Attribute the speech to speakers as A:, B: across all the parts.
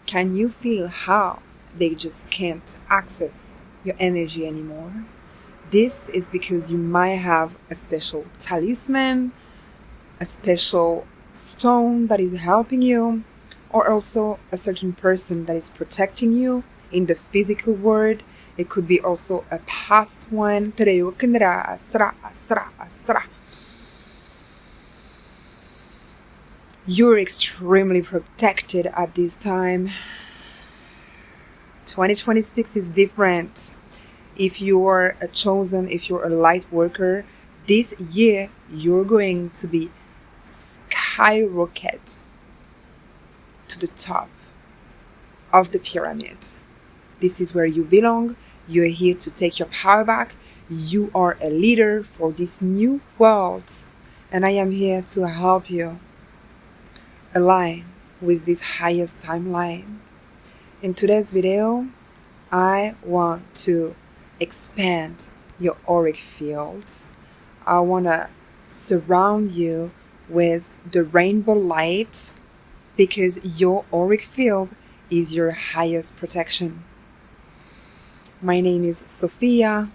A: Can you feel how they just can't access your energy anymore? This is because you might have a special talisman, a special stone that is helping you, or also a certain person that is protecting you in the physical world. It could be also a past one. You're extremely protected at this time. 2026 is different. If you're a chosen, if you're a light worker, this year you're going to be skyrocket to the top of the pyramid. This is where you belong. You're here to take your power back. You are a leader for this new world. And I am here to help you align with this highest timeline. In today's video, I want to expand your auric field. I want to surround you with the rainbow light because your auric field is your highest protection. My name is Sophia.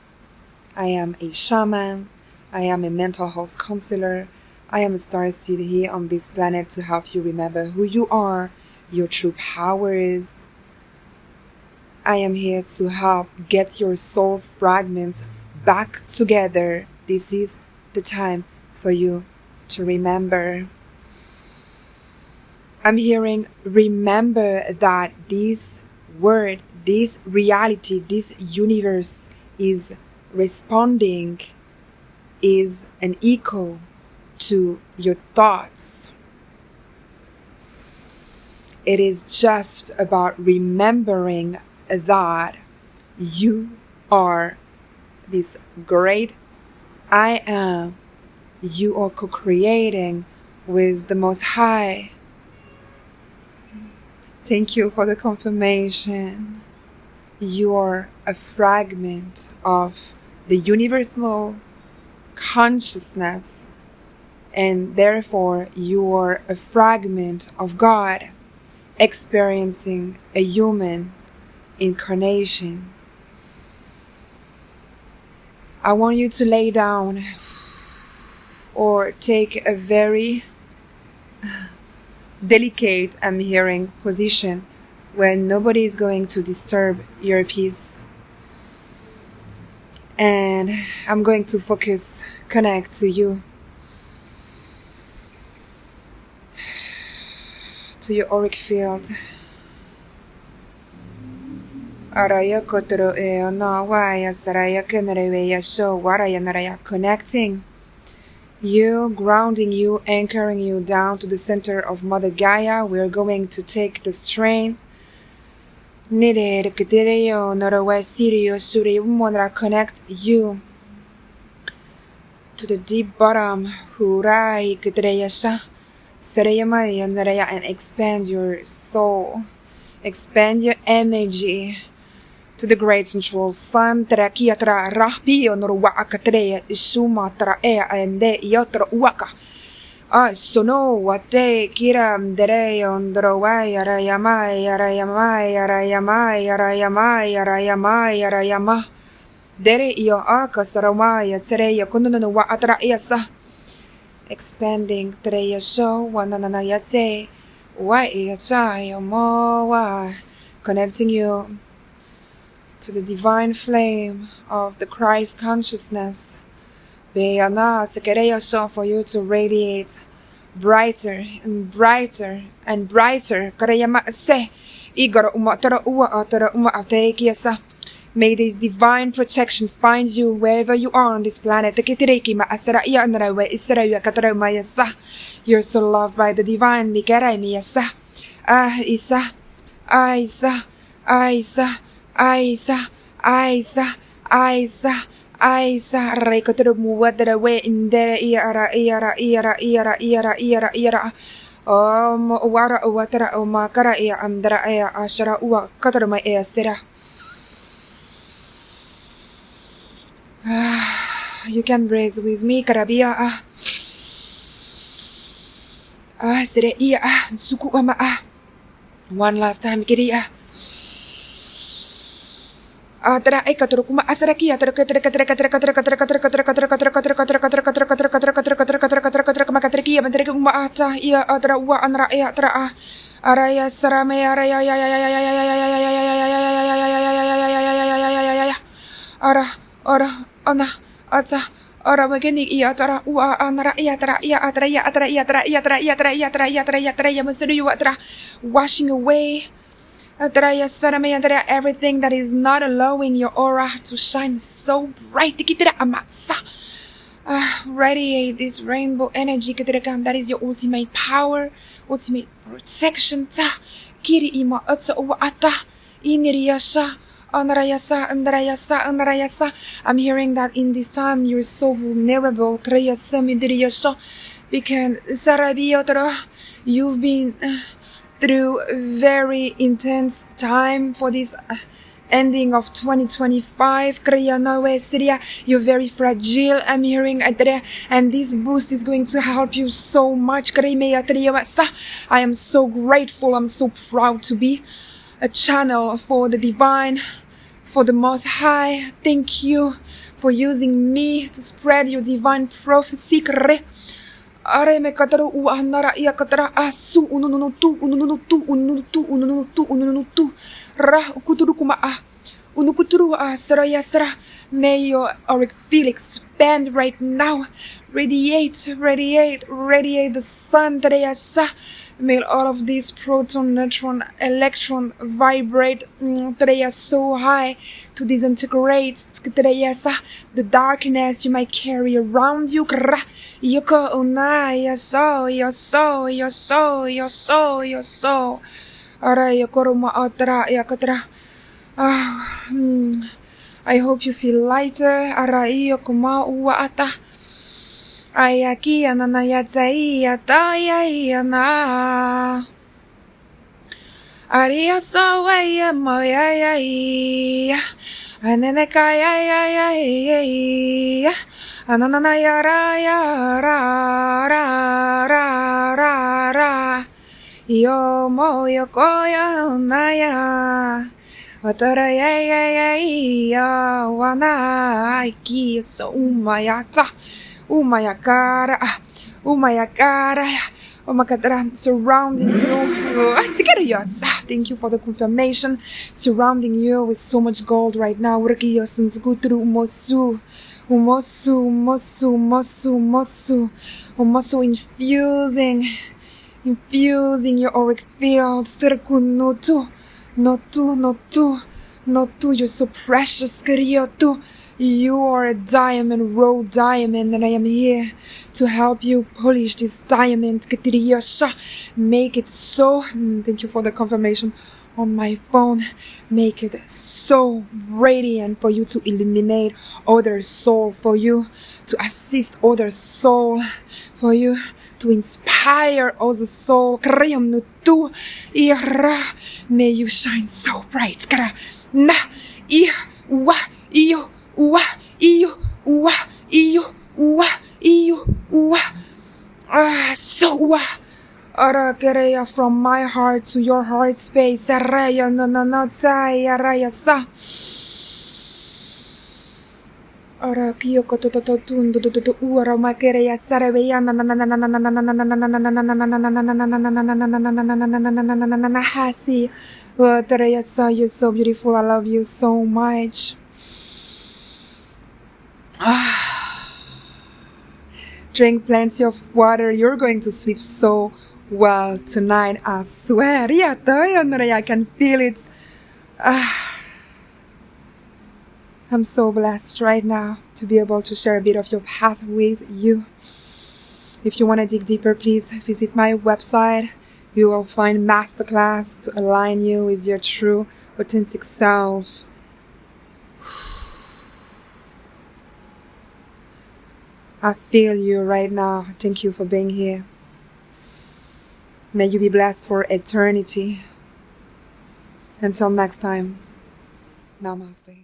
A: I am a shaman. I am a mental health counselor. I am a starseed here on this planet to help you remember who you are, your true powers. I am here to help get your soul fragments back together. This is the time for you to remember. I'm hearing remember that this word, this reality, this universe is responding, is an echo to your thoughts. It is just about remembering that you are this great I am. You are co-creating with the Most High. Thank you for the confirmation. You are a fragment of the universal consciousness, and therefore you are a fragment of God experiencing a human incarnation. I want you to lay down or take a very delicate, I'm hearing, position where nobody is going to disturb your peace. And I'm going to connect to you, to your auric field. Araya kotoro e no waya saraya kenereya show waraya naraya, connecting you, grounding you, anchoring you down to the center of Mother Gaia. We're going to take the strain. Connect you to the deep bottom and expand your soul, expand your energy to the great central sun. Sono wate kiram dere ondrowai arayamai arayamai arayamai arayamai arayamai arayama dere iyo aka saramaya tsereya kununu wa atra yasa, expanding treya show wanana yase wa yasa mo wa, connecting you to the divine flame of the Christ consciousness. Beyana tsekereya show, for you to radiate brighter and brighter and brighter. Karayama se igara umatara uwa atara uma atekiasa. May this divine protection find you wherever you are on this planet. You're so loved by the divine. Isa, Isa, Isa, Isa, Isa, Isa. Isa rekotoro muwadra we indere iara wara watara o makara ia amdara ea ashara uwa katarama ea sera. You can breathe with me, karabia. Sere ia suku ama. One last time, kiri ah. Tara ay katro kuma asaraki atro katra makatriki abandreki uma ata ia atra wa anra ia tra ah araya sarame araya ya ya ya ya ya ya ya ya ara ara ana ata ara mageni ia tra wa anra ia tra ia atra ia atra ia tra ia tra ia tra ia tra ia tra ia tra ia masuru atra washing away everything that is not allowing your aura to shine so bright. Radiate this rainbow energy. That is your ultimate power, ultimate protection. Kiri ima atsa uwa ata iniriyasa. I'm hearing that in this time you're so vulnerable. Because you've been through very intense time for this ending of 2025. You're very fragile, I'm hearing, and this boost is going to help you so much. I am so grateful, I'm so proud to be a channel for the divine, for the Most High. Thank you for using me to spread your divine prophecy. Are me kataro uanara ia katara asu ununutu ra ukuturu kuma unukuturu saraya sara. May your auric field expand right now. Radiate the sun. May all of these proton, neutron, electron vibrate so high to disintegrate the darkness you might carry around you. Yoko una yo so. Ara yokoruma atra yakatra. I hope you feel lighter. Ara yokuma uata. Ayaki ananayatsai atayayana. Aria so ay moya ananakaya ananayara ra yo moyo koya naya watara ya wana iki so umayata umayakara surrounding you. Thank you for the confirmation. Surrounding you with so much gold right now. Infusing your auric field. You're so precious. You are a diamond, raw diamond, and I am here to help you polish this diamond. Make it so. Thank you for the confirmation on my phone. Make it so radiant for you to illuminate other soul, for you to assist other soul, for you to inspire other soul. May you shine so bright. From my heart to your heart space. You're so beautiful. I love you so much. Drink plenty of water. You're going to sleep so well tonight. I swear. I can feel it. I'm so blessed right now to be able to share a bit of your path with you. If you want to dig deeper, please visit my website. You will find Masterclass to align you with your true, authentic self. I feel you right now. Thank you for being here. May you be blessed for eternity. Until next time, Namaste.